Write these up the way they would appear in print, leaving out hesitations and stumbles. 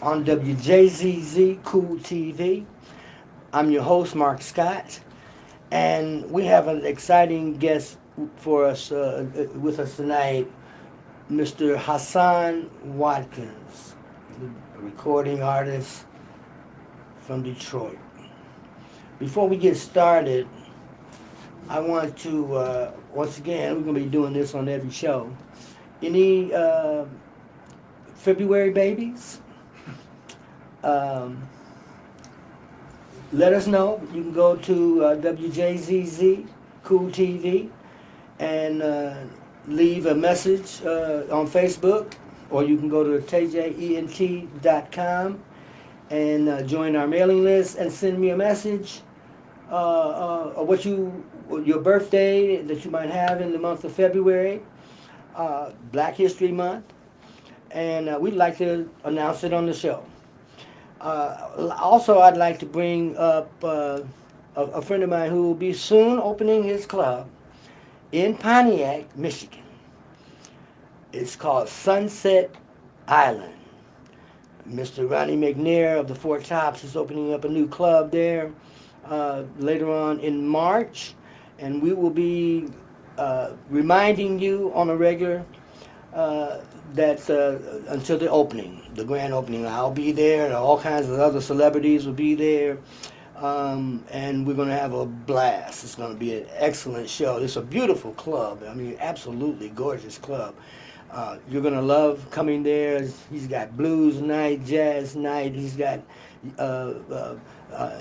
on Wjzz Cool TV. I'm your host, Mark Scott, and we have an exciting guest for us with us tonight, Mr. Hassan Watkins, a recording artist from Detroit. Before we get started, I want to once again, we're going to be doing this on every show. Any February babies? Um, Let us know. You can go to WJZZ Cool TV and leave a message on Facebook, or you can go to tjent.com and join our mailing list and send me a message of your birthday that you might have in the month of February, Black History Month, and we'd like to announce it on the show. Also, I'd like to bring up a friend of mine who will be soon opening his club in Pontiac, Michigan. It's called Sunset Island. Mr. Ronnie McNair of the Four Tops is opening up a new club there later on in March, and we will be reminding you on a regular that until the opening, the grand opening. I'll be there, and all kinds of other celebrities will be there, and we're going to have a blast. It's going to be an excellent show. It's a beautiful club. I mean, absolutely gorgeous club. You're going to love coming there. He's got blues night, jazz night. He's got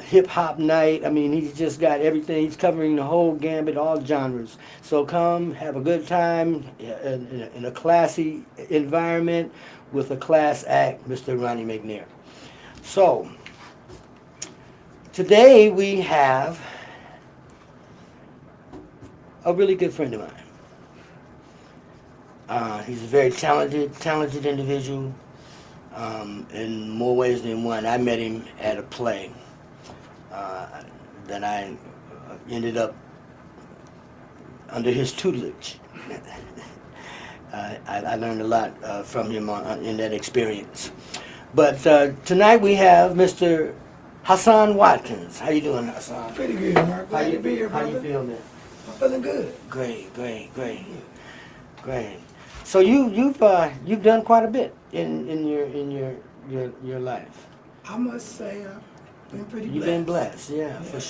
hip-hop night. I mean, he's just got everything. He's covering the whole gambit, all genres. So come, have a good time in a classy environment with a class act, Mr. Ronnie McNair. So, today we have a really good friend of mine. He's a very talented individual in more ways than one. I met him at a play. Then I ended up under his tutelage. I learned a lot from him in that experience. But tonight we have Mr. Hassan Watkins. How you doing, Hassan? Pretty good, Mark. Glad to be here, brother. How you feel, man? I'm feeling good. Great. So you've done quite a bit in your life. I must say, I've been pretty blessed. You've been blessed, yeah. For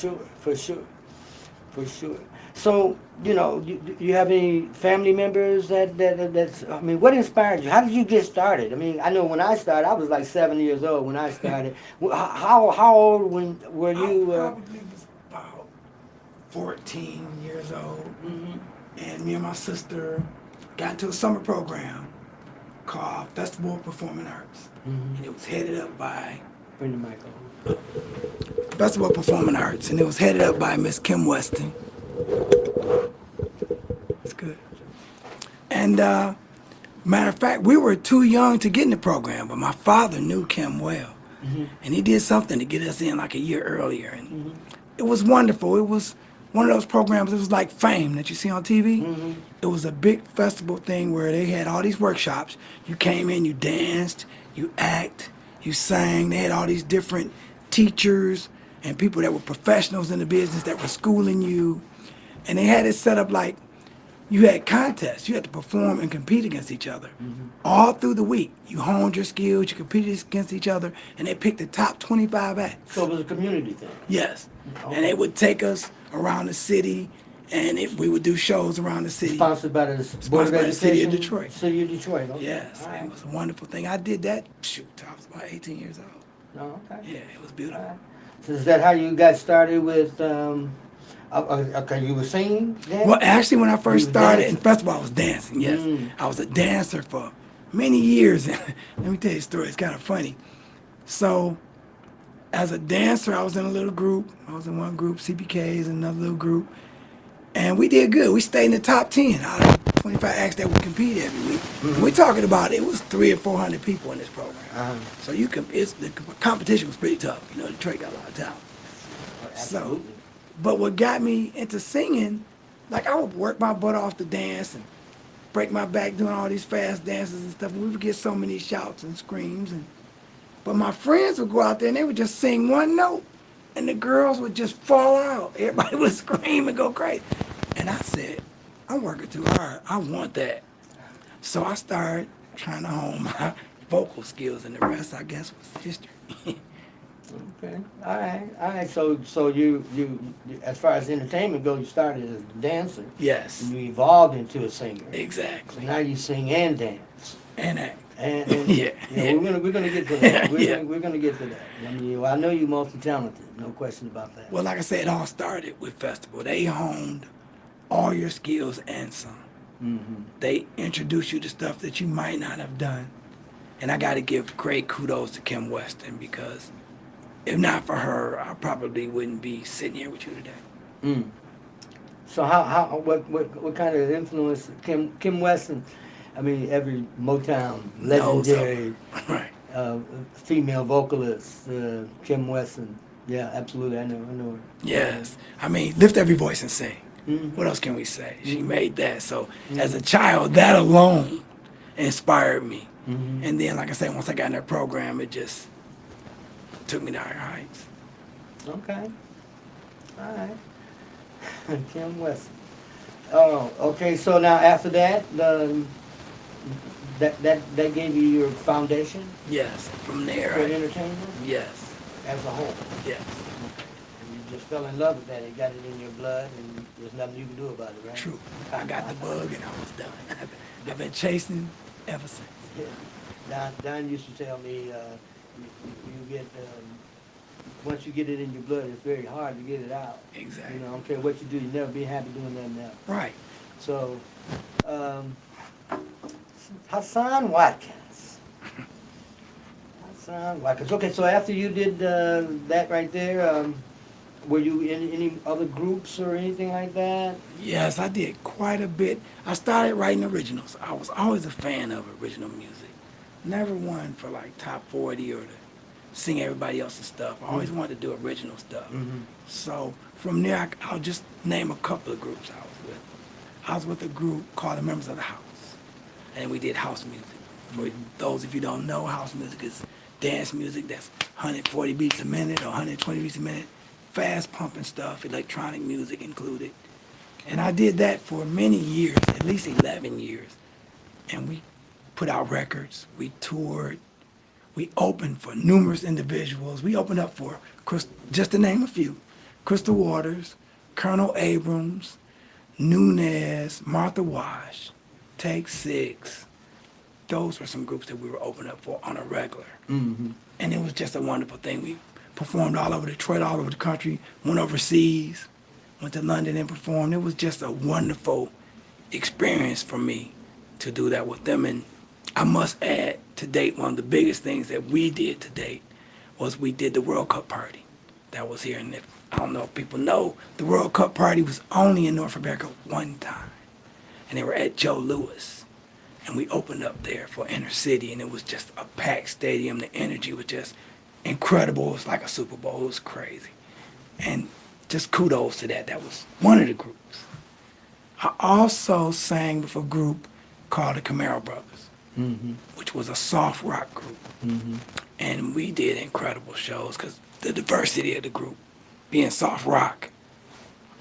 sure. So, you have any family members that's, I mean, what inspired you? How did you get started? I mean, I know when I started, I was like 7 years old when I started. How old were you? I probably was about 14 years old. Mm-hmm. And me and my sister got into a summer program called Festival of Performing Arts. Mm-hmm. And it was headed up by Bring the mic over. Festival of Performing Arts, and it was headed up by Miss Kim Weston. That's good. And matter of fact, we were too young to get in the program, but my father knew Kim well, Mm-hmm. and he did something to get us in like a year earlier, and Mm-hmm. it was wonderful. It was one of those programs. It was like Fame that you see on TV. Mm-hmm. It was a big festival thing where they had all these workshops. You came in, you danced, you act, you sang. They had all these different teachers and people that were professionals in the business that were schooling you. And they had it set up like you had contests. You had to perform and compete against each other. Mm-hmm. All through the week. You honed your skills, you competed against each other, and they picked the top 25 acts. So it was a community thing. Yes. Okay. And they would take us around the city, and we would do shows around the city. Sponsored by the Board of by the City of Education? Detroit. City of Detroit. Okay. Yes, All right. it was a wonderful thing. I did that, I was about 18 years old. Oh, okay. Yeah, it was beautiful. All right. So is that how you got started with, okay, you were singing then? Well, actually, when I first You were started in dancing? festival, I was dancing, yes. Mm. I was a dancer for many years. Let me tell you a story, it's kind of funny. So, as a dancer, I was in a little group. I was in one group, CPKs, and another little group. And we did good. We stayed in the top 10 out of 25 acts that would compete every week. Mm-hmm. We're talking about it was 300 or 400 people in this program. Uh-huh. So the competition was pretty tough. You know, Detroit got a lot of talent. Absolutely. But what got me into singing, like I would work my butt off to dance and break my back doing all these fast dances and stuff. And we would get so many shouts and screams. And But my friends would go out there and they would just sing one note, and the girls would just fall out. Everybody would scream and go crazy. And I said, I'm working too hard. I want that. So I started trying to hone my vocal skills, and the rest, I guess, was history. Okay. All right. So as far as entertainment goes, you started as a dancer. Yes, And you evolved into a singer. So exactly. now you sing and dance. And act. And Yeah, yeah. we're gonna get to that. Yeah. We're gonna get to that. I mean, I know you're multi-talented. No question about that. Well, like I said, it all started with festival. They honed all your skills and some. Mm-hmm. They introduce you to stuff that you might not have done. And I got to give great kudos to Kim Weston, because if not for her, I probably wouldn't be sitting here with you today. Mm. So what kind of influence Kim Weston? I mean, every Motown legendary Right. female vocalist, Kim Weston. Yeah, absolutely. I know her. Yes. I mean, lift every voice and sing. Mhm. What else can we say? She Mhm. made that. So as a Mhm. child, that alone inspired me. Mhm. And then, like I said, once I got in that program, it just took me to higher heights. Okay. All right. Kim Weston. Oh, okay. So now after that, that gave you your foundation Yes. From there, for entertainment yes. as a whole. Yes. And you just fell in love with that. It got it in your blood, and there's nothing you can do about it, right? True. I got the bug and I was done. I've been chasing ever since. Yeah. Don used to tell me, you get once you get it in your blood, it's very hard to get it out. Exactly. You know, I don't care what you do, you never be happy doing nothing else. Right. So, Hassan Watkins. Hassan Watkins. Okay, so after you did that right there, were you in any other groups or anything like that? Yes, I did quite a bit. I started writing originals. I was always a fan of original music. Never one for like top 40 or to sing everybody else's stuff. I always wanted to do original stuff. Mm-hmm. So from there, I'll just name a couple of groups I was with. I was with a group called the Members of the House, and we did house music. For those of you who don't know, house music is dance music that's 140 beats a minute or 120 beats a minute, fast pumping stuff, electronic music included. And I did that for many years, at least 11 years. And we put out records, we toured, we opened for numerous individuals. We opened up for, just to name a few, Crystal Waters, Colonel Abrams, Nunez, Martha Wash, Take Six. Those were some groups that we were opening up for on a regular. Mm-hmm. And it was just a wonderful thing. We performed all over Detroit, all over the country, went overseas, went to London and performed. It was just a wonderful experience for me to do that with them. And I must add, to date, one of the biggest things that we did to date was we did the World Cup party that was here. And I don't know if people know, the World Cup party was only in North America one time. And they were at Joe Louis. And we opened up there for Inner City, and it was just a packed stadium. The energy was just incredible. It was like a Super Bowl. It was crazy. And just kudos to that. That was one of the groups. I also sang with a group called the Camaro Brothers, Mm-hmm. which was a soft rock group. Mm-hmm. And we did incredible shows because the diversity of the group, being soft rock,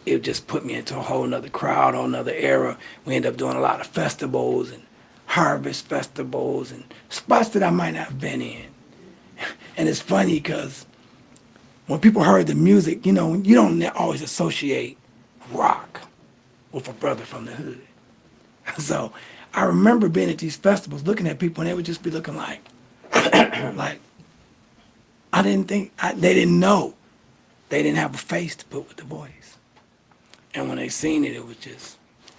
it just put me into a whole nother crowd, whole nother era. We ended up doing a lot of festivals and harvest festivals and spots that I might not have been in. And it's funny because when people heard the music, you know, you don't always associate rock with a brother from the hood. So I remember being at these festivals looking at people and they would just be looking like, like, I didn't think, they didn't know. They didn't have a face to put with the voice. And when they seen it, it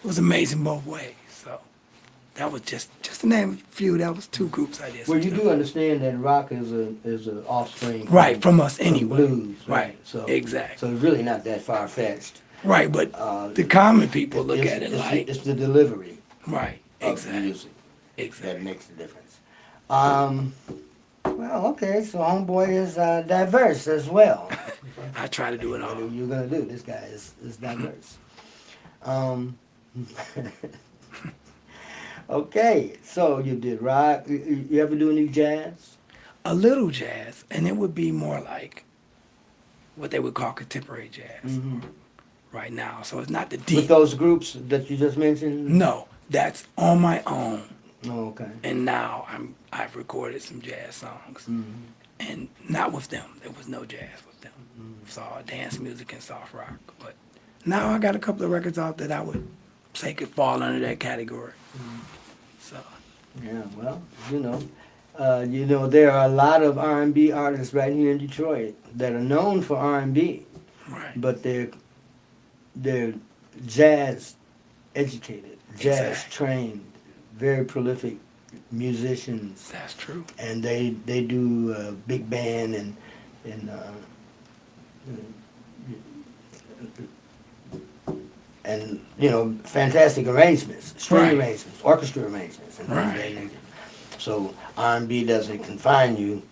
was amazing both ways. So that was just to name a few, that was two groups I did. Well, you do understand that rock is a offspring, Right, from us anyway. blues, Right, So exactly. So it's really not that far fetched. Right, but the common people look at it like, it's the delivery right, of exactly, the music that exactly. makes the difference. Well, okay, so homeboy is diverse as well. I try to do it What all. are you gonna do? This guy is diverse. Okay, so you did rock. You ever do any jazz? a little jazz, and it would be more like what they would call contemporary jazz Hmm. right now. So it's not the With deep. those groups that you just mentioned? No, that's on my own. Oh, okay. And now I've recorded some jazz songs, Hmm. and not with them. There was no jazz with them. It's all dance music and soft rock. But now I got a couple of records out that I would say could fall under that category. So Yeah, well, there are a lot of R&B artists right here in Detroit that are known for R&B, right, but they're jazz educated, jazz exactly. trained, very prolific musicians, That's true. and they do big band and fantastic arrangements, string Right. arrangements, orchestra arrangements, and things of that Right. nature. So R&B doesn't confine you.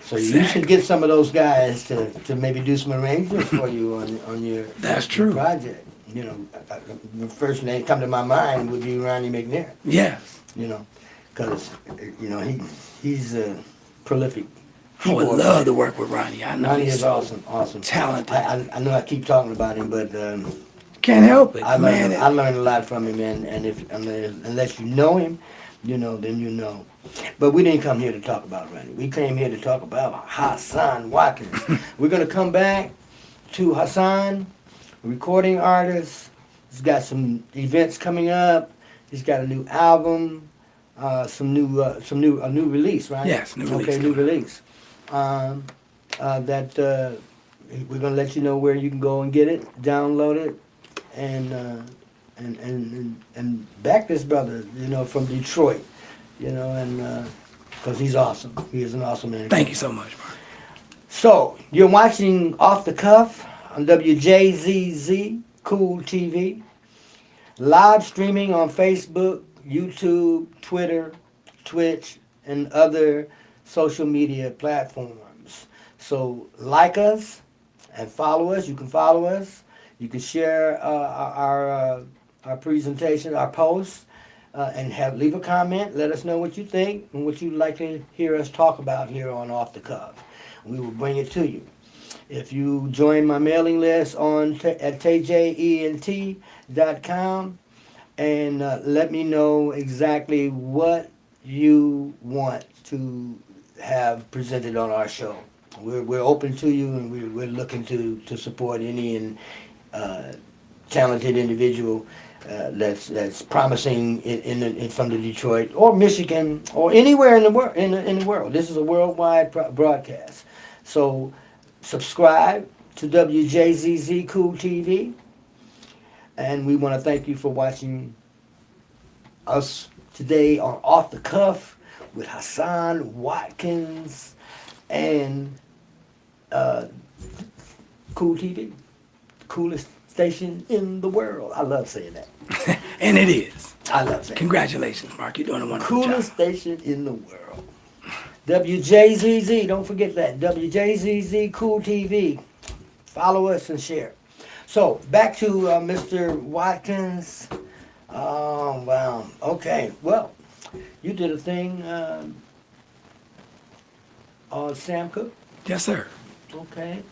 So you should Exactly. get some of those guys to maybe do some arrangements for you on your That's your true. project. The first name come to my mind would be Ronnie McNair. Yes. Because he's a prolific I would keyboard love player. to work with Ronnie. I know Ronnie he's is so awesome. talented. I know I keep talking about him, but Can't help it. I Man, learned a lot from him, and unless you know him, then you know. But we didn't come here to talk about Randy. We came here to talk about Hassan Watkins. We're gonna come back to Hassan, recording artist. He's got some events coming up. He's got a new album, a new release, right? Yes, new release Okay, new coming up. release. That we're gonna let you know where you can go and get it, download it, and back this brother, from Detroit, and because he's awesome. He is an awesome man. thank you so much, Mark. So you're watching Off the Cuff on WJZZ Cool TV, live streaming on Facebook, YouTube, Twitter, Twitch, and other social media platforms. So like us and follow us. You can follow us. You can share our presentation, our posts, and leave a comment. Let us know what you think and what you'd like to hear us talk about here on Off the Cuff. We will bring it to you. If you join my mailing list at tjent.com and let me know exactly what you want to have presented on our show. We're open to you, and we're looking to support any and talented individual that's promising from the Detroit or Michigan or anywhere in the world. In the world, this is a worldwide broadcast. So subscribe to WJZZ Cool TV, and we want to thank you for watching us today on Off the Cuff with Hassan Watkins and Cool TV, the coolest station in the world. I love saying that. And it is. I love saying Congratulations, Mark. You're doing a that. wonderful Coolest job. station in the world. WJZZ, don't forget that. WJZZ Cool TV. Follow us and share. So, back to Mr. Watkins. Oh, wow. Okay. Well, you did a thing on Sam Cooke. Yes, sir. Okay.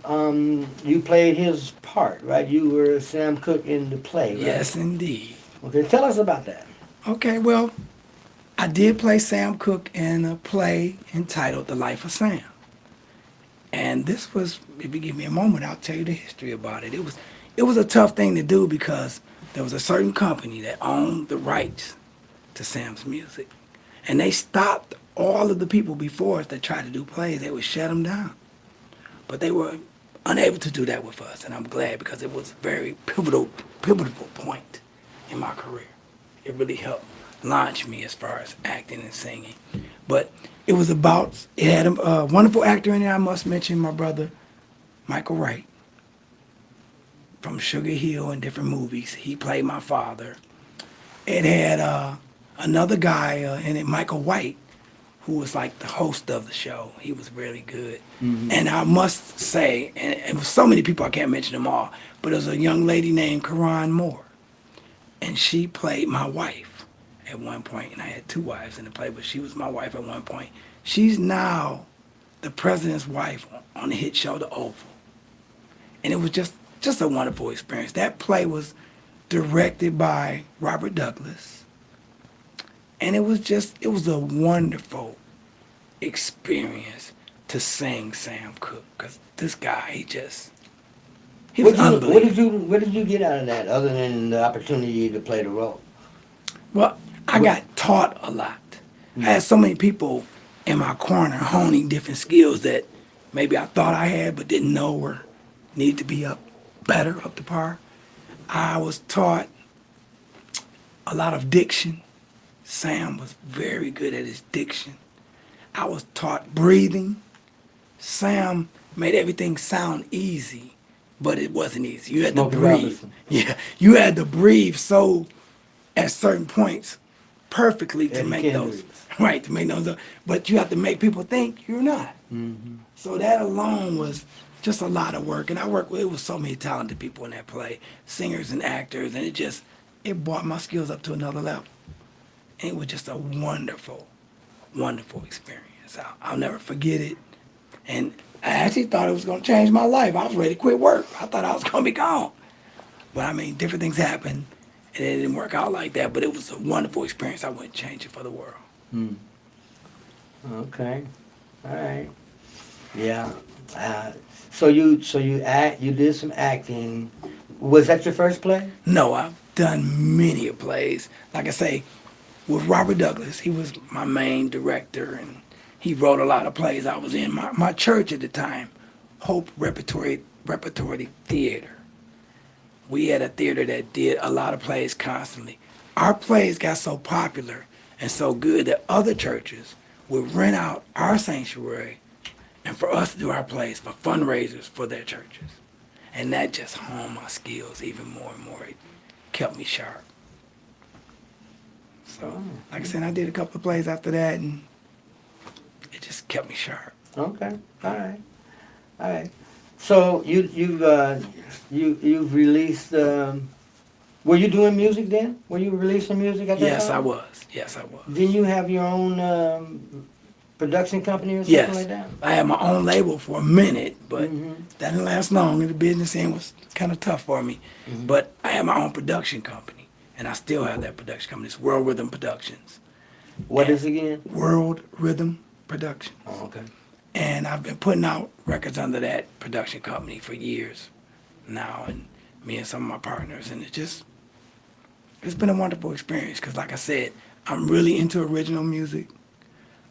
You played his part, right? You were Sam Cooke in the play, right? Yes, indeed. Okay, tell us about that. Okay, well, I did play Sam Cooke in a play entitled The Life of Sam. And this was, if you give me a moment, I'll tell you the history about it. It was a tough thing to do because there was a certain company that owned the rights to Sam's music. And they stopped all of the people before us that tried to do plays. They would shut them down. But they were unable to do that with us, and I'm glad because it was a very pivotal point in my career. It really helped launch me as far as acting and singing. But it had a wonderful actor in it. I must mention my brother, Michael Wright, from Sugar Hill and different movies. He played my father. It had another guy in it, Michael White, who was like the host of the show. He was really good. Mm-hmm. And I must say, and it was so many people, I can't mention them all, but there was a young lady named Karan Moore. And she played my wife at one point. And I had two wives in the play, but she was my wife at one point. She's now the president's wife on the hit show The Oval. And it was just a wonderful experience. That play was directed by Robert Douglas. And it was a wonderful experience to sing Sam Cooke. Because this guy, he was unbelievable. What did you get out of that other than the opportunity to play the role? Well, I got taught a lot. I had so many people in my corner honing different skills that maybe I thought I had but didn't know or needed to be better, up to par. I was taught a lot of diction. Sam was very good at his diction. I was taught breathing. Sam made everything sound easy, but it wasn't easy. You had Smokey to breathe. Robinson. Yeah, you had to breathe so at certain points perfectly to Eddie make Kendricks. those right to make those. But you have to make people think you're not. Mm-hmm. So that alone was just a lot of work, and it was so many talented people in that play, singers and actors, and it brought my skills up to another level. And it was just a wonderful, wonderful experience. I'll never forget it. And I actually thought it was going to change my life. I was ready to quit work. I thought I was going to be gone. But I mean, different things happened, and it didn't work out like that. But it was a wonderful experience. I wouldn't change it for the world. Okay. All right. Yeah. So you did some acting. Was that your first play? No, I've done many plays. Like I say, with Robert Douglas, he was my main director, and he wrote a lot of plays I was in. My church at the time, Hope Repertory Theater. We had a theater that did a lot of plays constantly. Our plays got so popular and so good that other churches would rent out our sanctuary and for us to do our plays for fundraisers for their churches. And that just honed my skills even more and more. It kept me sharp. So, like I said, I did a couple of plays after that, and it just kept me sharp. Okay. All right. So you've released. Were you doing music then? Were you releasing music at that Yes, time? I was. Yes, I was. Didn't you have your own production company or something Yes, like that? I had my own label for a minute, but Mhm. that didn't last long, and the business end was kind of tough for me. But I had my own production company, and I still have that production company. It's World Rhythm Productions. What is it again? World Rhythm Productions. Oh, okay. And I've been putting out records under that production company for years now, and me and some of my partners, and it's been a wonderful experience because, like I said, I'm really into original music.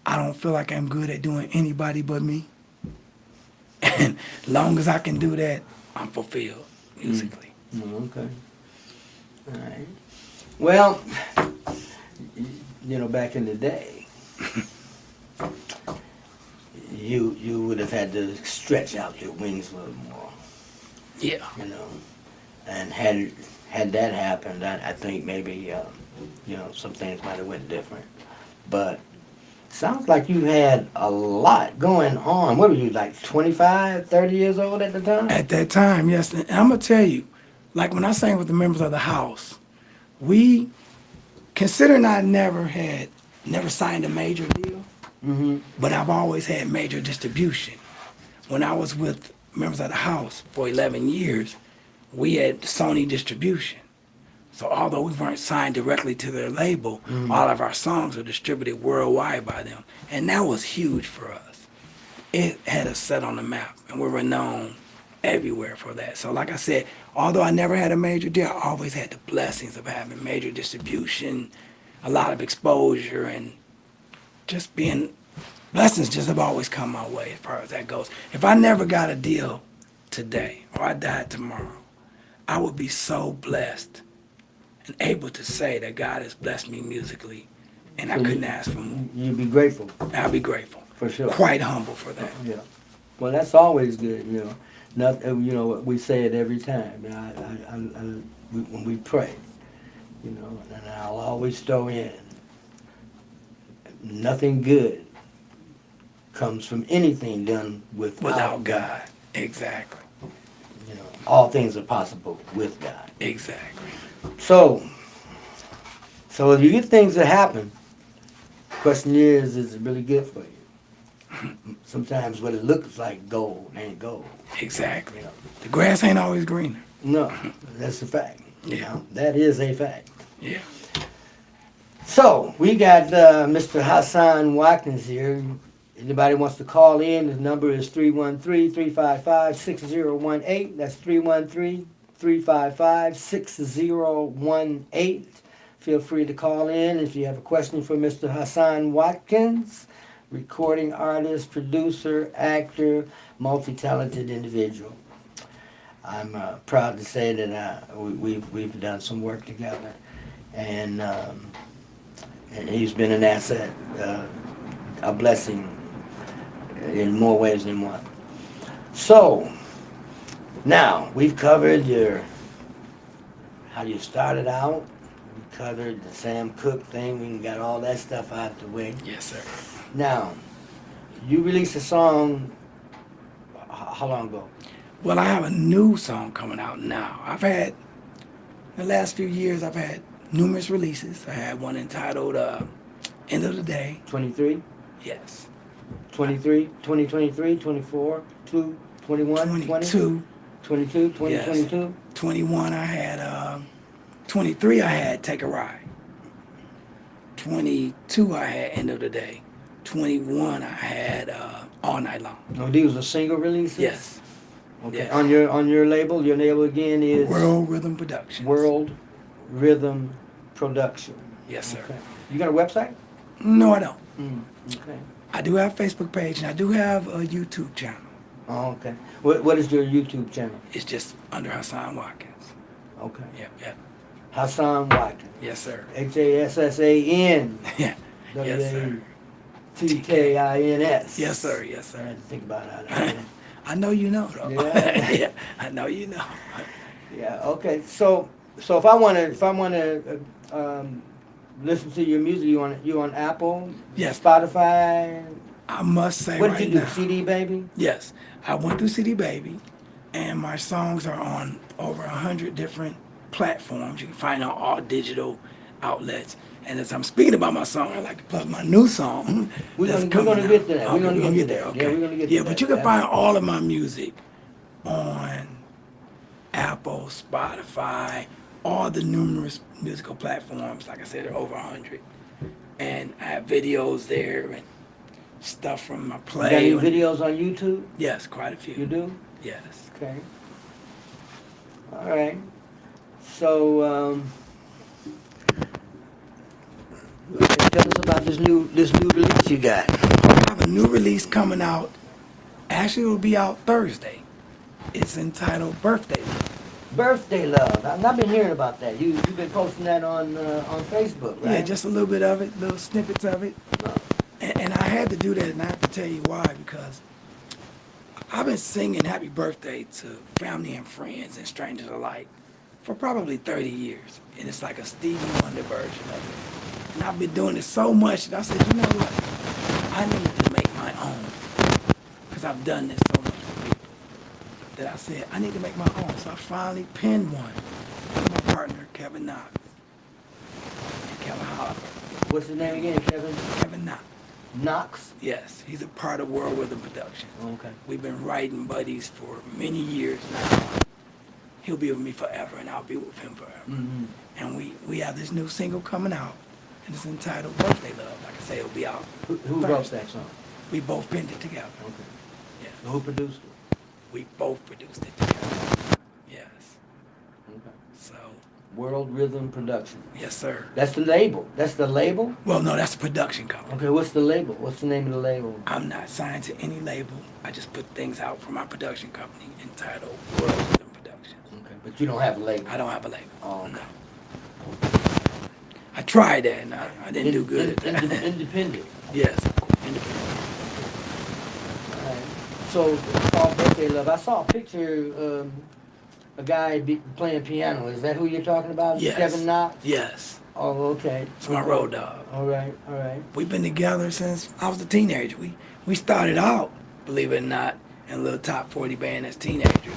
I don't feel like I'm good at doing anybody but me. And long as I can do that, I'm fulfilled musically. Oh, okay. All right. Well, back in the day, you would have had to stretch out your wings a little more, Yeah. and had that happened, I think maybe some things might have went different. But sounds like you had a lot going on. What were you, like 25, 30 years old at the time? At that time, yes. And I'm going to tell you, like when I sang with the members of the house, considering I never signed a major deal, Mm-hmm. but I've always had major distribution. When I was with members of the house for 11 years, we had Sony distribution. So although we weren't signed directly to their label, all of our songs were distributed worldwide by them. And that was huge for us. It had us set on the map, and we were known everywhere for that. So like I said, although I never had a major deal, I always had the blessings of having major distribution, a lot of exposure, and just blessings just have always come my way as far as that goes. If I never got a deal today, or I died tomorrow, I would be so blessed and able to say that God has blessed me musically, and I couldn't ask for more. You'd be grateful. I'll be grateful. For sure. Quite humble for that. Yeah. Well, that's always good, we say it every time. When we pray, and I'll always throw in, nothing good comes from anything done without God. Exactly. All things are possible with God. Exactly. So if you get things that happen, question is it really good for you? sometimes what it looks like gold ain't gold. Exactly. You know. The grass ain't always greener. No, that's a fact. You Yeah. know, that is a fact. Yeah. So we got Mr. Hassan Watkins here. Anybody wants to call in, the number is 313-355-6018. That's 313-355-6018. Feel free to call in if you have a question for Mr. Hassan Watkins, recording artist, producer, actor, multi-talented individual. I'm proud to say that we've done some work together, and he's been an asset, a blessing in more ways than one. So now we've covered how you started out. We covered the Sam Cooke thing. We got all that stuff out the way. Yes, sir. Now, you released a song. How long ago? Well, I have a new song coming out now. The last few years, I've had numerous releases. I had one entitled End of the Day. 23? Yes. 23, 2023, 24, 2, 21, 20? 22. 22, 20, Yes. 22? 21, I had, 23, I had Take a Ride. 22, I had End of the Day. 21, I had All Night Long. No, these are single releases? Yes. Okay. Yes. On your label again is World Rhythm Productions. World Rhythm Production. Yes, sir. Okay. You got a website? No, I don't. Okay. I do have a Facebook page, and I do have a YouTube channel. Oh, okay. What is your YouTube channel? It's just under Hassan Watkins. Okay. Yep, yep. Hassan Watkins. Yes, sir. Hassan. Yeah. Yes, sir. Tkins. Yes, sir. Yes, I sir. had to think about that. I know you know, though. Yeah. Yeah, I know you know. Yeah. Okay. So if I want to listen to your music, you on Apple? Yes. Spotify. I must say What right did you do? now. CD Baby? Yes, I went through CD Baby, and my songs are on over 100 different platforms. You can find on all digital outlets. And as I'm speaking about my song, I like to plug my new song. We're that's gonna coming get out. to that. Okay, We're gonna get to there. that. Okay. Yeah, we're gonna get to Yeah, that. but you can Yeah. find all of my music on Apple, Spotify, all the numerous musical platforms. Like I said, there are over 100. And I have videos there and stuff from my You play. got any videos on YouTube? Yes, quite a few. You do? Yes. Okay. All right. So, tell us about this new release you got. I have a new release coming out. Actually, it will be out Thursday. It's entitled Birthday Love. Birthday Love. I've been hearing about that. You've been posting that on Facebook, right? Yeah, just a little bit of it, little snippets of it. And I had to do that, and I have to tell you why, because I've been singing Happy Birthday to family and friends and strangers alike for probably 30 years. And it's like a Stevie Wonder version of it. And I've been doing it so much that I said, you know what? I need to make my own. Because I've done this so much for people that I said, I need to make my own. So I finally penned one with my partner, Kevin Knox. And Kevin Holliver. What's his name again, Kevin? Kevin Knox. Knox? Yes, he's a part of World Rhythm Productions. Okay. We've been writing buddies for many years now. He'll be with me forever, and I'll be with him forever. Mm-hmm. And we have this new single coming out, and it's entitled Birthday Love. Like I say, it'll be out. Who wrote that song? We both penned it together. Okay. Yes. Who produced it? We both produced it together. Yes. Okay. So, World Rhythm Production. yes, sir. That's the label. That's the label? Well, no, that's a production company. Okay, what's the label? What's the name of the label? I'm not signed to any label. I just put things out for my production company entitled World Rhythm Productions. Okay, but you don't have a label. I don't have a label. Oh, No. I tried that, and I didn't do good at that. Independent. Yes, independent. All right. So, it's called Birthday Love. I saw a picture, a guy playing piano. Is that who you're talking about? Yes. Kevin Knox? Yes, Oh, okay. it's my road dog. All right, all right. We've been together since I was a teenager. We started out, believe it or not, in a little top 40 band as teenagers.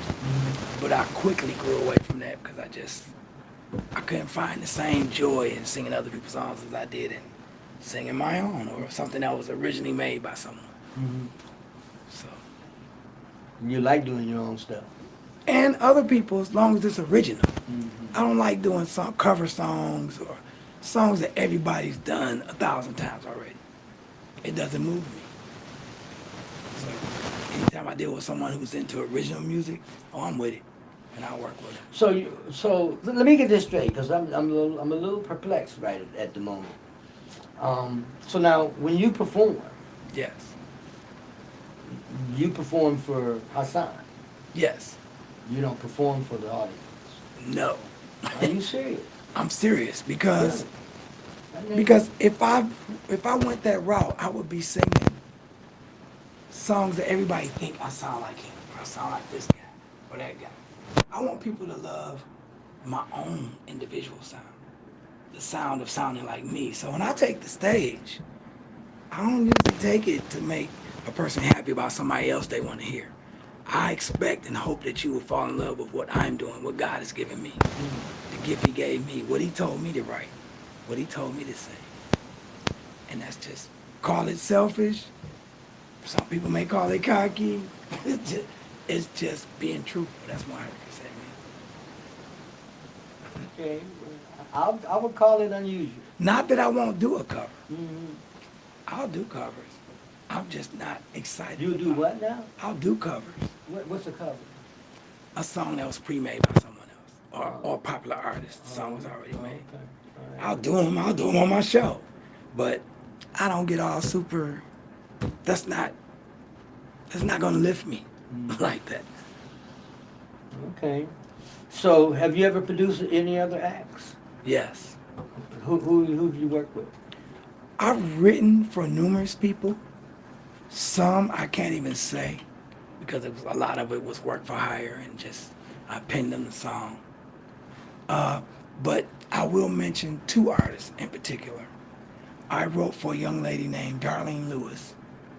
But I quickly grew away from that because I couldn't find the same joy in singing other people's songs as I did in singing my own or something that was originally made by someone. Mm-hmm. So, You like doing your own stuff. and other people, as long as it's original. Mm-hmm. I don't like doing some cover songs or songs that everybody's done 1,000 times already. It doesn't move me. So anytime I deal with someone who's into original music, oh, I'm with it, and I'll work with them. So let me get this straight, because I'm a little perplexed right at the moment. So now, when Yes, you perform for Hassan. yes, You don't perform for the audience. no. Are you serious? I'm serious Really? because I never- because if I went that route, I would be singing songs that everybody think I sound like him, or I sound like this guy, or that guy. I want people to love my own individual sound, the sound of sounding like me. So when I take the stage, I don't usually take it to make a person happy about somebody else they want to hear. I expect and hope that you will fall in love with what I'm doing, what God has given me, the gift He gave me, what He told me to write, what He told me to sing. And that's just, call it selfish. Some people may call it cocky. It's just being truthful. That's 100% me. Okay. I would call it unusual. Not that I won't do a cover. Mm-hmm. I'll do covers. I'm just not excited. You do about what it. now? I'll do covers. What's a cover? A song that was pre-made by someone else or a popular artist. The song was already made. Okay. All right. I'll do them. I'll do them on my show. But I don't get all super. That's not gonna lift me like that. Okay. So, have you ever produced any other acts? Yes. Who have you worked with? I've written for numerous people. Some I can't even say because a lot of it was work for hire and just I penned them the song. But I will mention two artists in particular. I wrote for a young lady named Darlene Lewis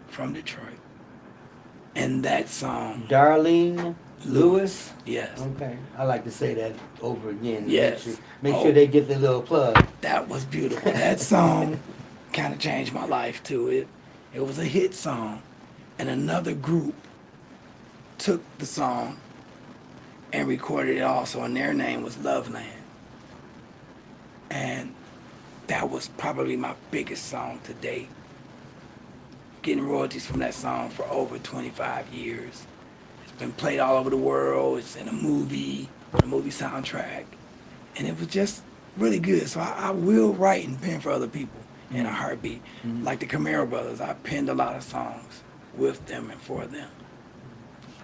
from Detroit. And that song, Darlene Lewis? yes, Okay. I like to say that over again. Yes. Make Oh. sure they get their little plug. that was beautiful. That song kind of changed my life too. It was a hit song, and another group took the song and recorded it also, and their name was Loveland. And that was probably my biggest song to date. Getting royalties from that song for over 25 years. It's been played all over the world. It's in a movie soundtrack. And it was just really good. So I will write and pen for other people in a heartbeat. Mhm. Like the Camaro Brothers, I penned a lot of songs with them and for them.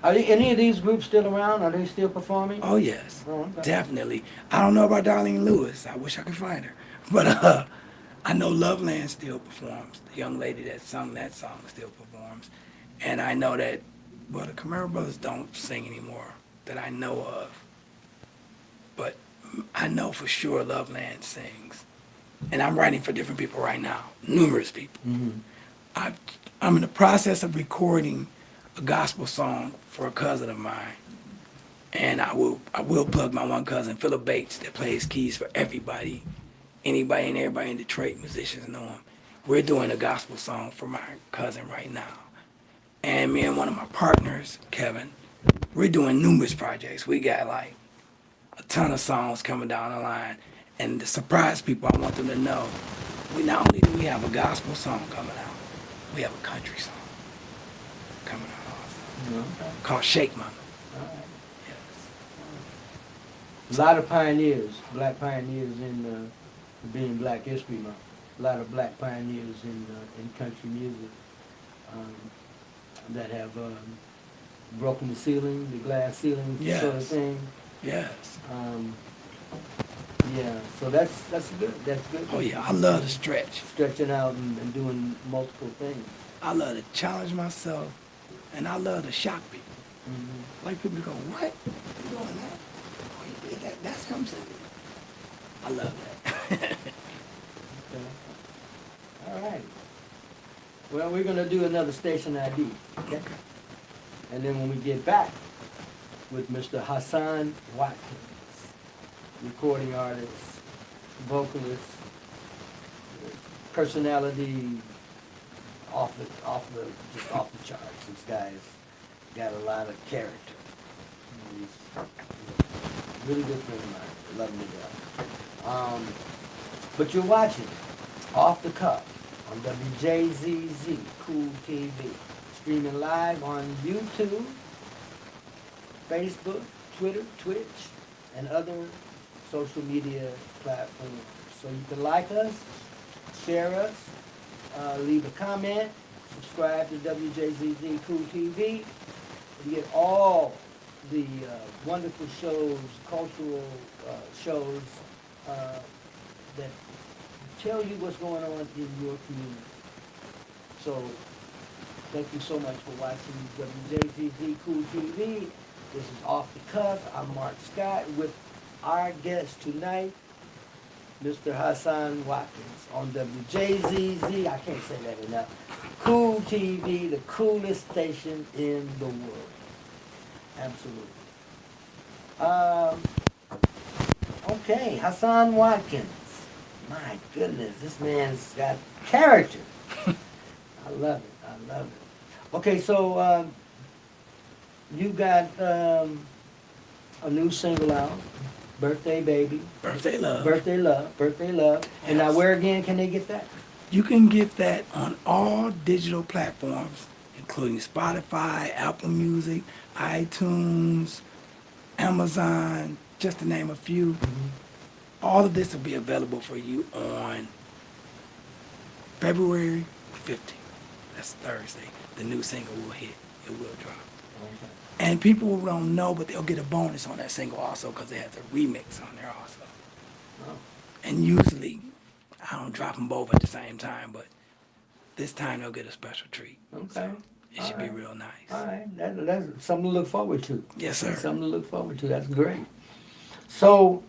Are any of these groups still around? Are they still performing? Oh, yes, Oh, okay. definitely. I don't know about Darlene Lewis. I wish I could find her. But I know Loveland still performs. The young lady that sung that song still performs. And I know that, well, the Camaro Brothers don't sing anymore that I know of. But I know for sure Loveland sings. And I'm writing for different people right now, numerous people. Mm-hmm. I'm in the process of recording a gospel song for a cousin of mine. And I will plug my one cousin, Philip Bates, that plays keys for everybody. Anybody and everybody in Detroit, musicians know him. We're doing a gospel song for my cousin right now. And me and one of my partners, Kevin, we're doing numerous projects. We got like a ton of songs coming down the line. And to surprise people, I want them to know, we not only do we have a gospel song coming out, we have a country song coming out also, Okay. called Shake Mama. All right. Yes. A lot of pioneers, black pioneers in being Black History Month. A lot of black pioneers in country music that have broken the ceiling, the glass ceiling sort of Yes. thing. Yes. Yeah, so that's good. That's good. Oh yeah, I love to stretch. Stretching out and doing multiple things. I love to challenge myself, and I love to shock people. Mm-hmm. Like people go, what? You doing that? Oh, you did that? That's something. I love that. Okay. All right. Well, we're gonna do another station ID. Okay. And then when we get back with Mr. Hassan Watkins, recording artist, vocalist, personality, just off the charts. This guy's got a lot of character. He's really good friend of mine. Love him to death. But you're watching Off the Cuff on WJZZ Cool TV, streaming live on YouTube, Facebook, Twitter, Twitch, and other social media platforms. So you can like us, share us, leave a comment, subscribe to WJZZ Cool TV. You get all the wonderful shows, cultural shows that tell you what's going on in your community. So thank you so much for watching WJZZ Cool TV. This is Off the Cuff. I'm Mark Scott with our guest tonight, Mr. Hassan Watkins on WJZZ. I can't say that enough. Cool TV, the coolest station in the world. Absolutely. Okay, Hassan Watkins. My goodness, this man's got character. I love it. I love it. Okay, so you got a new single out, Birthday Baby. Birthday Love. Birthday Love. Birthday Love. Yes. And now where again can they get that? You can get that on all digital platforms, including Spotify, Apple Music, iTunes, Amazon, just to name a few. Mm-hmm. All of this will be available for you on February 15th. That's Thursday. The new single will hit. It will drop. Okay. And people don't know, but they'll get a bonus on that single also because it has a remix on there also. Oh. And usually, I don't drop them both at the same time, but this time they'll get a special treat. Okay. So it should be right. real nice. All right. That's something to look forward to. Yes, sir. That's something to look forward to. That's great. So,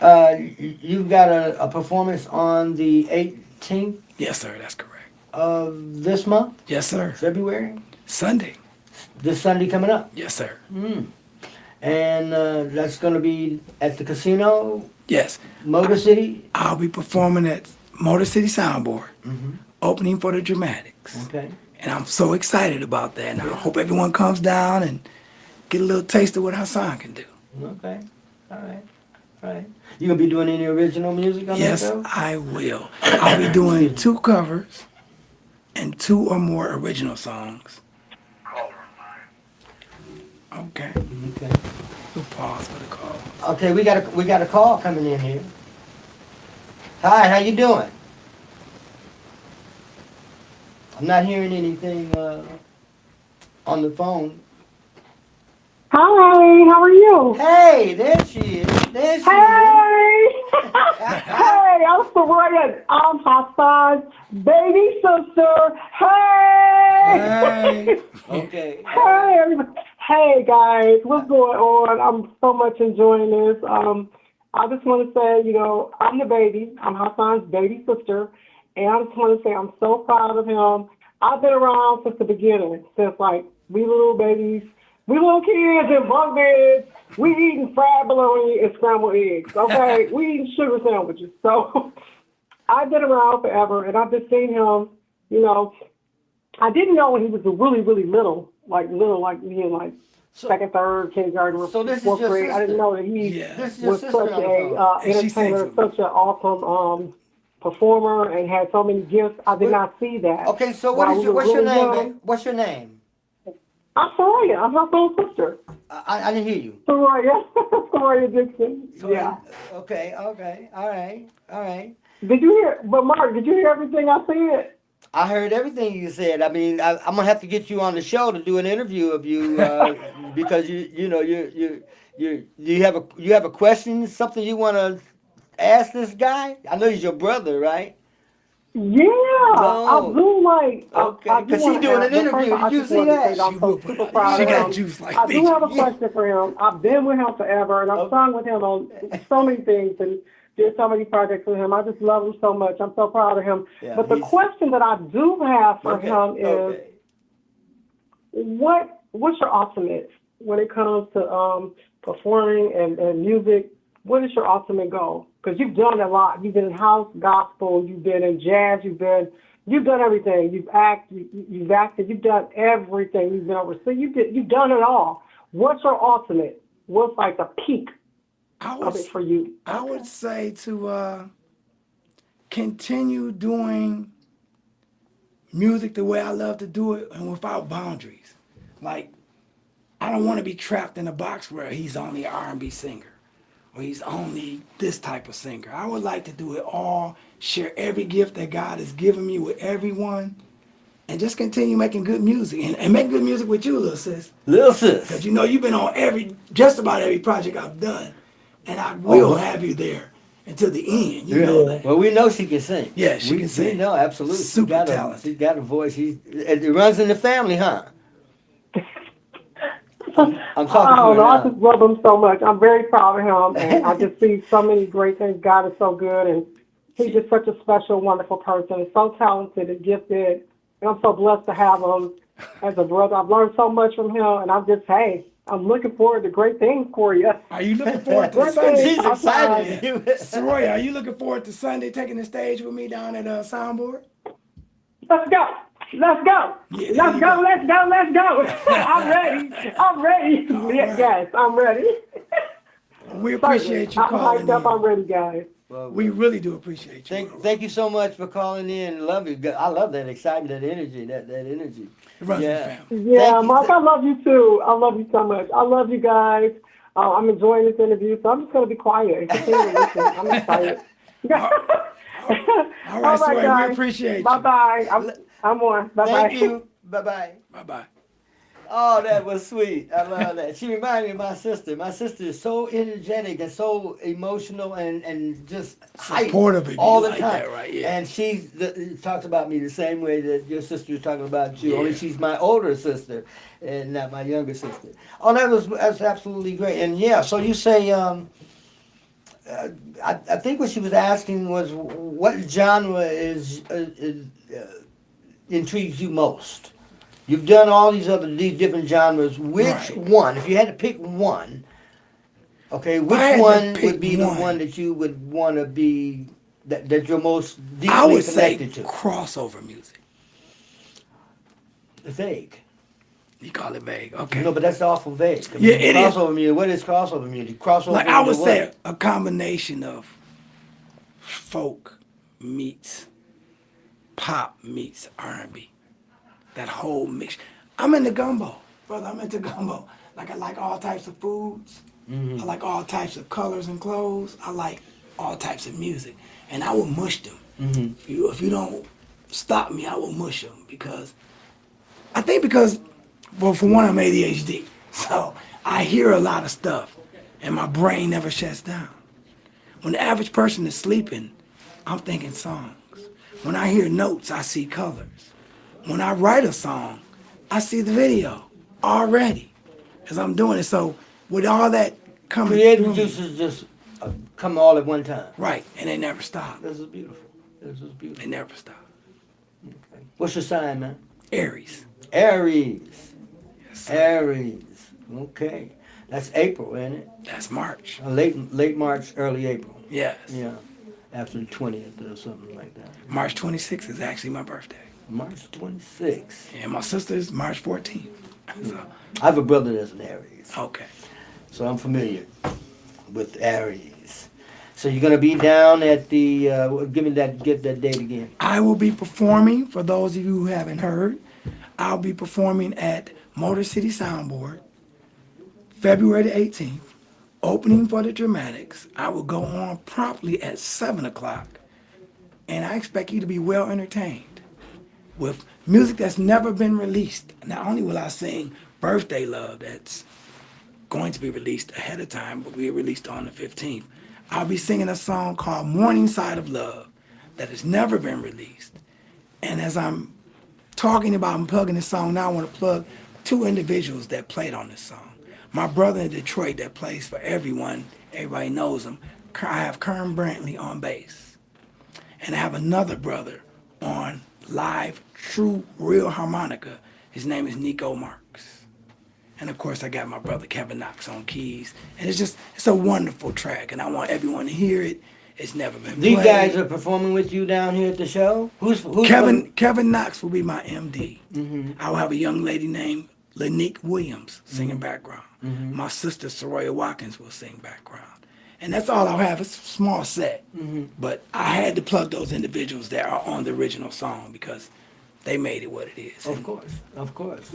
you've got a performance on the 18th Yes, sir. That's correct. of this month, Yes, sir. February? Sunday. This Sunday coming up. Yes, sir. And that's going to be at the casino, Yes. Motor City? I'll be performing at Motor City Soundboard, Mm-hmm. opening for the Dramatics. Okay. And I'm so excited about that. And I hope everyone comes down and get a little taste of what Hassan can do. Okay. All right. All right. You going to be doing any original music on Yes, that show? I will. I'll be doing 2 covers and 2 or more original songs. Okay. Okay. We'll pause for the call. Okay, we got a call coming in here. Hi, how you doing? I'm not hearing anything on the phone. Hi, how are you? Hey, there she is. There she Hey! is. Hey, I'm Soraya. I'm Hassan's baby sister. Hey! Hey. Okay. Hey, everybody. Hey, guys. What's going on? I'm so much enjoying this. I just want to say, I'm the baby. I'm Hassan's baby sister. And I just want to say I'm so proud of him. I've been around since the beginning, since we little babies. We little kids in bunk beds, we eating fried bologna and scrambled eggs, okay? We eating sugar sandwiches. So I've been around forever, and I've just seen him, I didn't know when he was really, really little, like being second, third, kindergarten, So this is fourth your grade. sister? I didn't know that he This is your was sister such on the phone. a And she sings entertainer, with such an awesome performer, and had so many gifts. I did not see that. Okay, so While what's we were your really name? young. What's your name? I'm Soraya. I'm her full sister. I didn't hear you. Soraya. Soraya Dixon. So, Yeah. Okay. All right. Did you hear? But Mark, did you hear everything I said? I heard everything you said. I mean, I'm gonna have to get you on the show to do an interview of you because you have a question, something you want to ask this guy. I know he's your brother, right? Yeah, I do Okay, because she's doing an interview. Did you see that? I'm so super proud She of got him. juice like I do me. have a question for him. I've been with him forever, and I've sung with him on so many things and did so many projects with him. I just love him so much. I'm so proud of him. Yeah, but the question that I do have for him is, what's your ultimate when it comes to performing and music? What is your ultimate goal? Because you've done a lot. You've been in house, gospel, you've been in jazz, you've been, You've done everything. You've acted. You've done everything. You've been overseas. You've done it all. What's your ultimate? What's like the peak I would of it for you? I would say to continue doing music the way I love to do it and without boundaries. Like, I don't want to be trapped in a box where he's only an R&B singer or he's only this type of singer. I would like to do it all, share every gift that God has given me with everyone, and just continue making good music and make good music with you, little sis. Little Because sis. you know you've been on just about every project I've done, and I will have you there until the end. You know that. Well, we know she can sing. Yeah, she can We sing. know, absolutely. Super talented. She's got a voice. It runs in the family, huh? I'm talking I to her don't know. I now. just love him so much. I'm very proud of him, and I just see so many great things. God is so good, and he's just such a special, wonderful person. He's so talented and gifted, and I'm so blessed to have him as a brother. I've learned so much from him, and I'm looking forward to great things for you. Are you looking forward to Great Sunday? things. She's excited. Soraya, are you looking forward to Sunday taking the stage with me down at Soundboard? Let's go. Let's go. Yeah, Let's go. Let's go. Let's go. I'm ready. I'm ready. right. Yes, I'm ready. We appreciate you I'm calling hyped up. I'm in. ready, guys. Well, We really do appreciate you. thank you so much for calling in. Love you. I love that excitement, that energy, that energy. It runs in the Yeah. family. Yeah, Thank you. Mark, I love you too. I love you so much. I love you guys. I'm enjoying this interview, so I'm just going to be quiet and continue to listen. I'm excited. All right, Soraya, guys. we appreciate you. Bye-bye. I'm on. Bye-bye. Thank you. Bye-bye. Bye-bye. Oh, that was sweet. I love that. She reminded me of my sister. My sister is so energetic and so emotional and just Supportive of hype you all the like time. that, right? Yeah. And she talks about me the same way that your sister is talking about you. Yeah. Only she's my older sister and not my younger sister. Oh, that's absolutely great. And yeah, so you say, I think what she was asking was what genre intrigues you most? You've done all these different genres. Which Right. one, if you had to pick one, okay, which I had to one pick would be the one. one that you would want to be, that you're most I deeply would say connected to? crossover music. Vague. You call it vague, okay? No, but that's awful vague. I Yeah, mean, it is. crossover music. What is crossover music? Crossover Like I would into say what? a combination of folk meets pop meets R&B. That whole mix. I'm into gumbo, brother. I'm into gumbo. Like I like all types of foods. I like all types of colors and clothes. I like all types of music, and I will mush them. If you don't stop me, I will mush them because well, for one, I'm ADHD, so I hear a lot of stuff, and my brain never shuts down. When the average person is sleeping, I'm thinking songs. When I hear notes, I see colors. When I write a song, I see the video already as I'm doing it. So with all that coming Creative through me, juices just come all at one time. right, and they never stop. This is beautiful. This is They beautiful. never stop. Okay. What's your sign, man? Aries. Aries. Yes, sir. Aries. Okay. That's April, isn't it? That's March. Late March, early April. Yes. Yeah. After the 20th or something like that. March 26th is actually my birthday. March 26th. And my sister's March 14th. So, I have a brother that's an Aries. okay. So I'm familiar with Aries. So you're going to be down at the, get that date again. I will be performing, for those of you who haven't heard, I'll be performing at Motor City Soundboard, February the 18th, opening for the Dramatics. I will go on promptly at 7 o'clock, and I expect you to be well entertained with music that's never been released. Not only will I sing Birthday Love, that's going to be released ahead of time, but we released on the 15th. I'll be singing a song called Morning Side of Love that has never been released. And as I'm talking about and plugging this song now, I want to plug two individuals that played on this song. My brother in Detroit that plays for everyone, everybody knows him. I have Kern Brantley on bass. And I have another brother on live, true, real harmonica. His name is Nico Marks. And of course, I got my brother Kevin Knox on keys. And it's a wonderful track, and I want everyone to hear it. It's never been These played. guys are performing with you down here at the show? Who's Kevin Knox will be my MD. Mm-hmm. I will have a young lady named Lanique Williams singing background. Mm-hmm. My sister Soraya Watkins will sing background. And that's all I'll have. It's a small set. Mm-hmm. But I had to plug those individuals that are on the original song because they made it what it is. Of course, of course.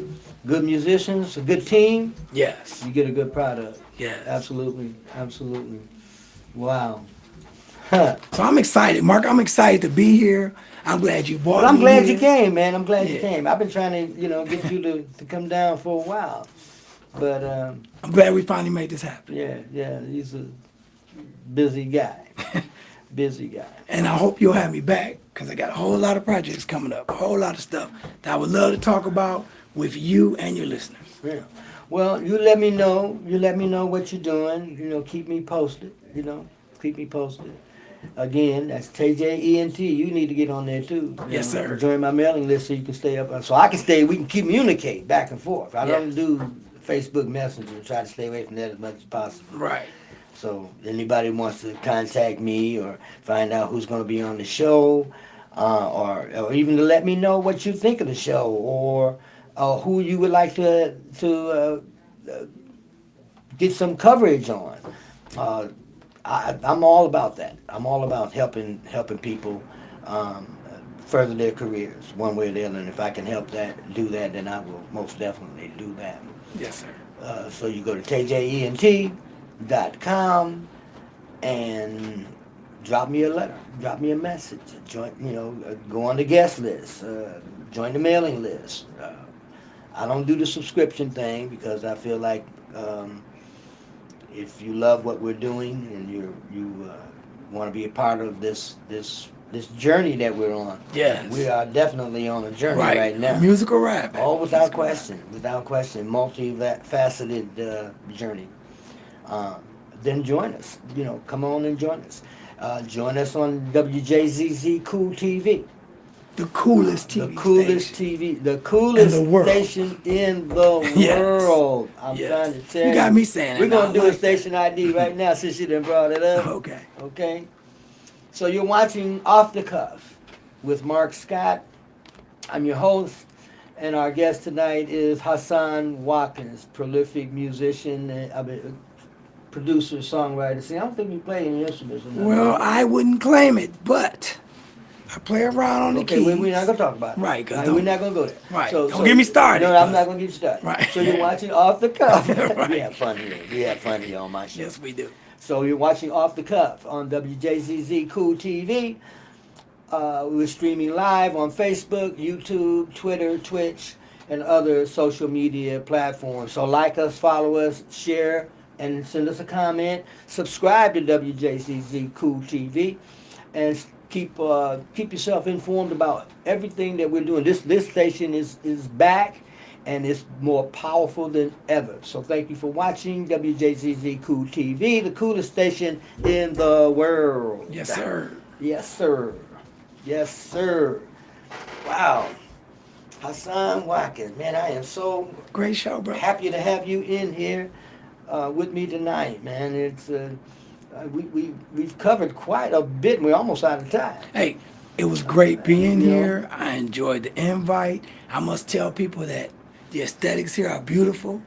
Good musicians, a good team, Yes. you get a good product. Yes. Absolutely, absolutely. Wow. Huh. So I'm excited, Mark. I'm excited to be here. I'm glad you brought Well, I'm me glad here. you came, man. I'm glad you Yeah. came. I've been trying to, get you to come down for a while. But, I'm glad we finally made this happen. yeah, he's a busy guy. Busy guy. And I hope you'll have me back because I got a whole lot of projects coming up, a whole lot of stuff that I would love to talk about with you and your listeners. Yeah. Well, you let me know. You let me know what you're doing. Keep me posted. Keep me posted. Again, that's TJENT. You need to get on there too. Yes, sir. Join my mailing list so you can stay up. So I can stay. We can communicate back and forth. I don't do Facebook Messenger. Try to stay away from that as much as possible. Right. So anybody wants to contact me or find out who's going to be on the show, or even to let me know what you think of the show, or who you would like to get some coverage on. I'm all about that. I'm all about helping people further their careers one way or the other. And if I can help do that, then I will most definitely do that. Yes, sir. So you go to tjent.com and drop me a letter, drop me a message, go on the guest list, join the mailing list. I don't do the subscription thing because I feel like if you love what we're doing and you want to be a part of this journey that we're on, Yes. we are definitely on a journey right now. Musical rap. Oh, without question, multifaceted journey. Then join us. Come on and join us. Join us on Wjzz Cool TV. The coolest TV The coolest station. TV, the coolest In the world. station in the Yes. world. I'm Yes. trying to tell you. You got me saying We're it. going I to do like a station ID right now since you done brought it up. Okay. Okay? So you're watching Off the Cuff with Mark Scott. I'm your host, and our guest tonight is Wjzz Watkins, prolific musician, producer, songwriter. See, I don't think you play any instruments or nothing. Well, I wouldn't claim it, but I play around on the keys. Okay, we're not going to talk about it. Right, 'cause We're not going to go there. Right. Don't get me started, No, I'm 'cause- not going to get you started. Right. So you're watching Off the Cuff. Right. We have fun here. We have fun here on my show. Yes, we do. So you're watching Off the Cuff on Wjzz Cool TV. We're streaming live on Facebook, YouTube, Twitter, Twitch, and other social media platforms. So like us, follow us, share, and send us a comment. Subscribe to Wjzz Cool TV, and keep yourself informed about everything that we're doing. This station is back, and it's more powerful than ever. So thank you for watching Wjzz Cool TV, the coolest station in the world. Yes, sir. Yes, sir. Yes, sir. Wow. Wjzz Watkins, man, I am so Great show, bro. happy to have you in here with me tonight, man. It's we've covered quite a bit, and we're almost out of time. Hey, it was great being You know? here. I enjoyed the invite. I must tell people that the aesthetics here are beautiful.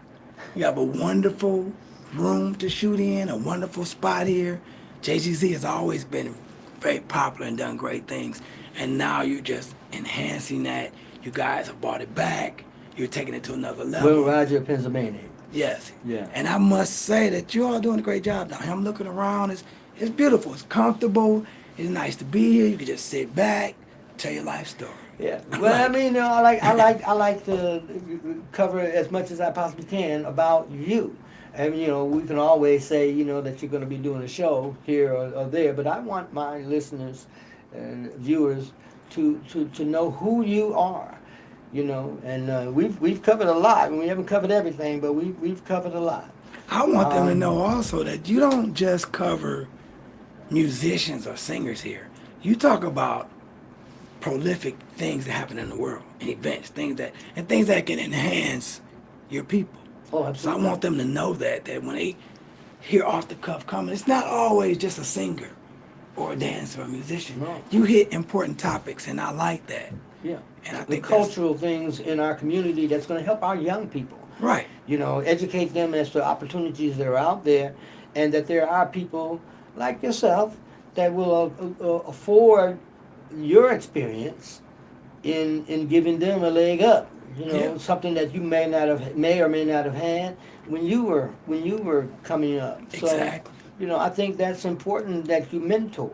You have a wonderful room to shoot in, a wonderful spot here. JGZ has always been very popular and done great things. And now you're just enhancing that. You guys have brought it back. You're taking it to another level. Will Roger, Pennsylvania. Yes. Yeah. And I must say that you all doing a great job down here. I'm looking around. It's beautiful. It's comfortable. It's nice to be here. You can just sit back, tell your life story. Yeah. Well, I mean, I like to cover as much as I possibly can about you. And we can always say that you're going to be doing a show here or there, but I want my listeners and viewers to know who you are. And we've covered a lot, and we haven't covered everything, but we've covered a lot. I want them to know also that you don't just cover musicians or singers here. You talk about prolific things that happen in the world and events, things that can enhance your people. Oh, So I absolutely. want them to know that when they hear Off the Cuff coming, it's not always just a singer or a dancer or a musician. No. You hit important topics, and I like that. Yeah. And I The think that's cultural things in our community that's going to help our young people. right. You know, educate them as to opportunities that are out there, and that there are people like yourself that will afford your experience in giving them a leg up. You know, Yeah. something that you may or may not have had when you were coming up. So, Exactly. you know, I think that's important that you mentor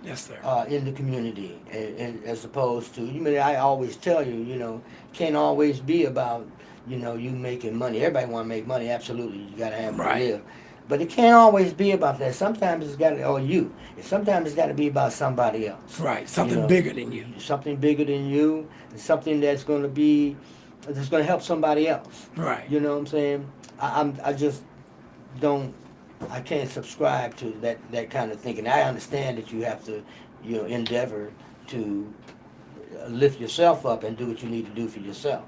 Yes, sir. in the community, and as opposed to, you know, I always tell you, you know, can't always be about, you know, you making money. Everybody want to make money, absolutely. You got to have it to Right. live. But it can't always be about that. Sometimes it's got to, or you. Sometimes it's got to be about somebody else. Right. You Something know, bigger than you. something bigger than you, and something that's going to help somebody else. Right. You know what I'm saying? I just don't, I can't subscribe to that kind of thinking. I understand that you have to, you know, endeavor to lift yourself up and do what you need to do for yourself.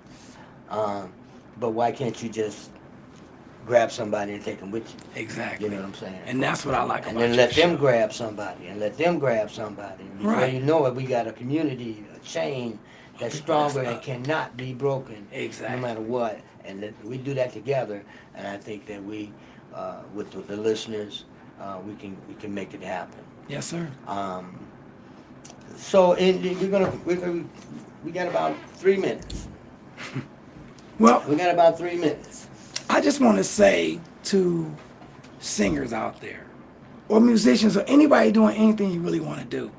Um, but why can't you just grab somebody and take them with you? Exactly. You know what I'm saying? And that's what I like And about then your let them show. grab somebody, and let them grab somebody. And before Right. you know it, we got a community, a chain that's People that's stronger and up. cannot be broken, Exactly. no matter what. And that we do that together, and I think that we, with the listeners, we can make it happen. Yes, sir. So we got about 3 minutes. Well, We got about 3 minutes. I just want to say to singers out there, or musicians, or anybody doing anything you really want to do,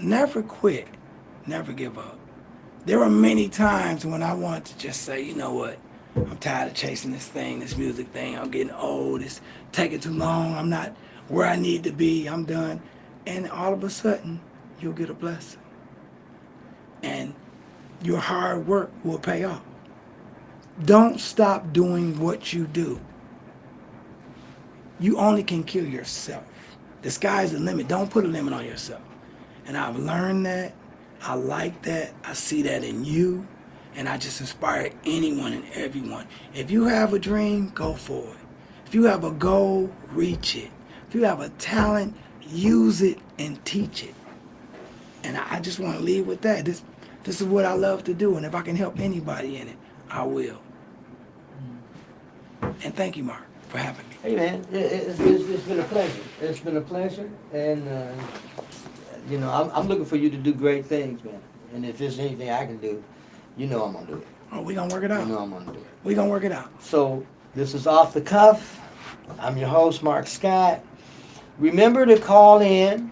never quit, never give up. There are many times when I want to just say, you know what, I'm tired of chasing this thing, this music thing. I'm getting old. It's taking too long. I'm not where I need to be. I'm done. And all of a sudden, you'll get a blessing. And your hard work will pay off. Don't stop doing what you do. You only can kill yourself. The sky's the limit. Don't put a limit on yourself. And I've learned that. I like that. I see that in you. And I just inspire anyone and everyone. If you have a dream, go for it. If you have a goal, reach it. If you have a talent, use it and teach it. And I just want to leave with that. This is what I love to do. And if I can help anybody in it, I will. And thank you, Mark, for having me. Hey man, it's been a pleasure. It's been a pleasure, and you know, I'm looking for you to do great things, man. And if there's anything I can do, you know I'm gonna do it. Oh, we gonna work it out. You know I'm gonna do it. We gonna work it out. So this is Off the Cuff. I'm your host, Mark Scott. Remember to call in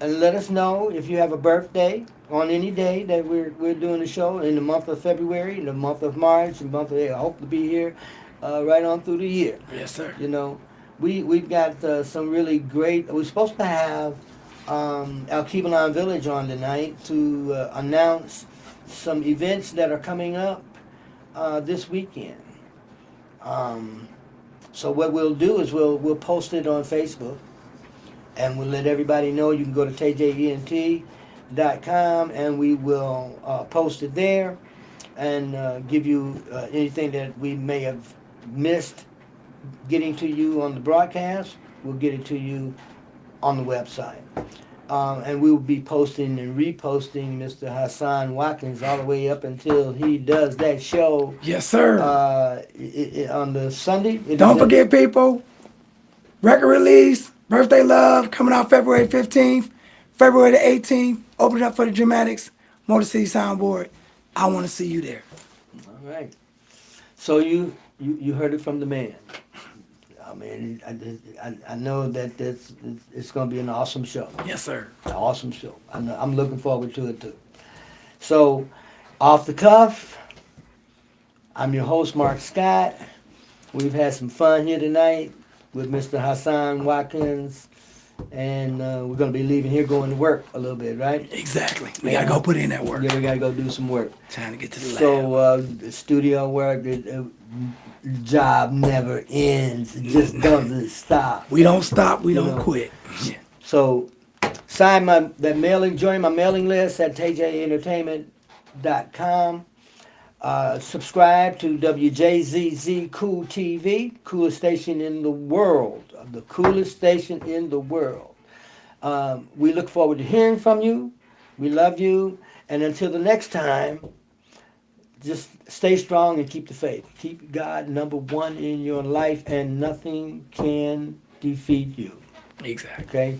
and let us know if you have a birthday on any day that we're doing the show in the month of February, in the month of March, and month of April. I hope to be here right on through the year. Yes, sir. You know, we've got some really great. We're supposed to have Al Keebalan Village on tonight to announce some events that are coming up this weekend. So what we'll do is we'll post it on Facebook, and we'll let everybody know. You can go to tjent.com, and we will post it there, and give you anything that we may have missed getting to you on the broadcast. We'll get it to you on the website. And we will be posting and reposting Mr. Hassan Watkins all the way up until he does that show Yes, sir. on the Sunday. Don't forget, people, record release, Birthday Love, coming out February 15th, February the 18th, open it up for the Dramatics, Motor City Soundboard. I want to see you there. All right. So you heard it from the man. I mean, I know that it's going to be an awesome show. Yes, sir. An awesome show. I'm looking forward to it too. So, Off the Cuff, I'm your host, Mark Scott. We've had some fun here tonight with Mr. Hassan Watkins, and we're going to be leaving here going to work a little bit, right? Exactly. We got to go put in that work. Yeah, we got to go do some work. Trying to get to the lab. So, the studio work, the job never ends. It just doesn't stop. We don't stop. We You don't know. quit. So, join my mailing list at tjentertainment.com. Subscribe to Wjzz Cool Tv, coolest station in the world, the coolest station in the world. We look forward to hearing from you. We love you. And until the next time, just stay strong and keep the faith. Keep God number one in your life, and nothing can defeat you. Exactly. Okay?